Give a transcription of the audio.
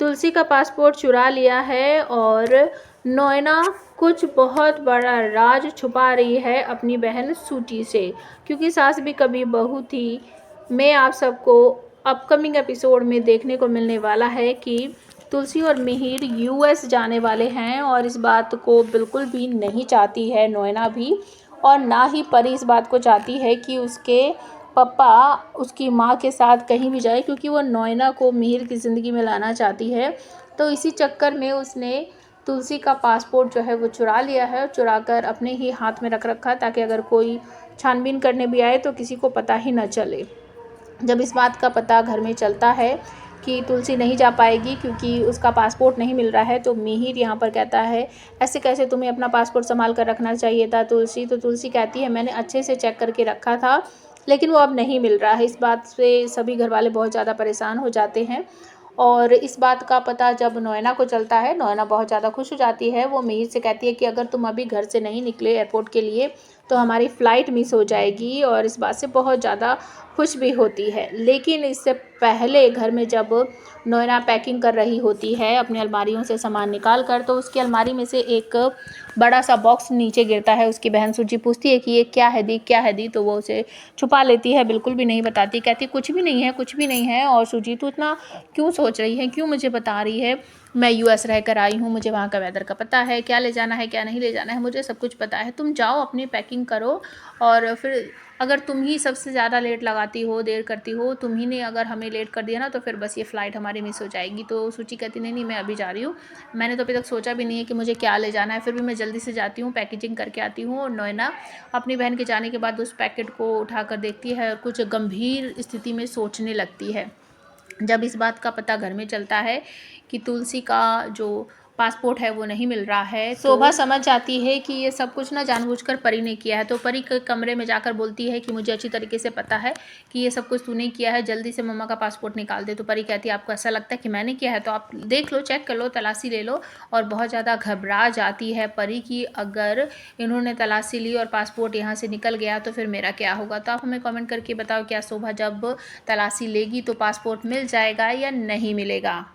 तुलसी का पासपोर्ट चुरा लिया है और नोएना कुछ बहुत बड़ा राज छुपा रही है अपनी बहन सूची से, क्योंकि सास भी कभी बहू थी में आप सबको अपकमिंग एपिसोड में देखने को मिलने वाला है कि तुलसी और मिहिर यूएस जाने वाले हैं और इस बात को बिल्कुल भी नहीं चाहती है नोएना भी, और ना ही परी इस बात को चाहती है कि उसके पापा उसकी माँ के साथ कहीं भी जाए, क्योंकि वो नोएना को मिहिर की ज़िंदगी में लाना चाहती है। तो इसी चक्कर में उसने तुलसी का पासपोर्ट जो है वो चुरा लिया है, चुरा कर अपने ही हाथ में रख रखा ताकि अगर कोई छानबीन करने भी आए तो किसी को पता ही न चले। जब इस बात का पता घर में चलता है कि तुलसी नहीं जा पाएगी क्योंकि उसका पासपोर्ट नहीं मिल रहा है, तो मिहिर यहाँ पर कहता है ऐसे कैसे, तुम्हें अपना पासपोर्ट संभाल कर रखना चाहिए था तुलसी। तो तुलसी कहती है मैंने अच्छे से चेक करके रखा था लेकिन वो अब नहीं मिल रहा है। इस बात से सभी घर वाले बहुत ज़्यादा परेशान हो जाते हैं और इस बात का पता जब नोएना को चलता है, नोएना बहुत ज़्यादा खुश हो जाती है। वो मिहिर से कहती है कि अगर तुम अभी घर से नहीं निकले एयरपोर्ट के लिए तो हमारी फ़्लाइट मिस हो जाएगी, और इस बात से बहुत ज़्यादा खुश भी होती है। लेकिन इससे पहले घर में जब नोएना पैकिंग कर रही होती है अपनी अलमारियों से सामान निकाल कर, तो उसकी अलमारी में से एक बड़ा सा बॉक्स नीचे गिरता है। उसकी बहन सूची पूछती है कि ये क्या है दी, क्या है दी, तो वो उसे छुपा लेती है, बिल्कुल भी नहीं बताती, कहती कुछ भी नहीं है, कुछ भी नहीं है। और सूजी तू इतना क्यों सोच रही है, क्यों मुझे बता रही है, मैं यूएस रह कर आई हूँ, मुझे वहाँ का वेदर का पता है, क्या ले जाना है क्या नहीं ले जाना है, मुझे सब कुछ पता है। तुम जाओ अपनी पैकिंग करो, और फिर अगर तुम ही सबसे ज़्यादा लेट लगाती हो, देर करती हो, तुम ही ने अगर हमें लेट कर दिया ना तो फिर बस ये फ़्लाइट हमारी मिस हो जाएगी। तो सूची कहती नहीं नहीं, मैं अभी जा रही हूँ, मैंने तो अभी तक सोचा भी नहीं है कि मुझे क्या ले जाना है, फिर भी मैं जल्दी से जाती हूँ, पैकेजिंग करके आती हूँ। और नोएना अपनी बहन के जाने के बाद उस पैकेट को उठाकर देखती है और कुछ गंभीर स्थिति में सोचने लगती है। जब इस बात का पता घर में चलता है कि तुलसी का जो पासपोर्ट है वो नहीं मिल रहा है, शोभा समझ जाती है कि ये सब कुछ ना जानबूझकर परी ने किया है। तो परी के कमरे में जाकर बोलती है कि मुझे अच्छी तरीके से पता है कि ये सब कुछ तूने किया है, जल्दी से मम्मा का पासपोर्ट निकाल दे। तो परी कहती है आपको ऐसा लगता है कि मैंने किया है, तो आप देख लो, चेक कर लो, तलाशी ले लो। और बहुत ज़्यादा घबरा जाती है परी कि अगर इन्होंने तलाशी ली और पासपोर्ट यहाँ से निकल गया तो फिर मेरा क्या होगा। तो आप हमें कमेंट करके बताओ, क्या शोभा जब तलाशी लेगी तो पासपोर्ट मिल जाएगा या नहीं मिलेगा।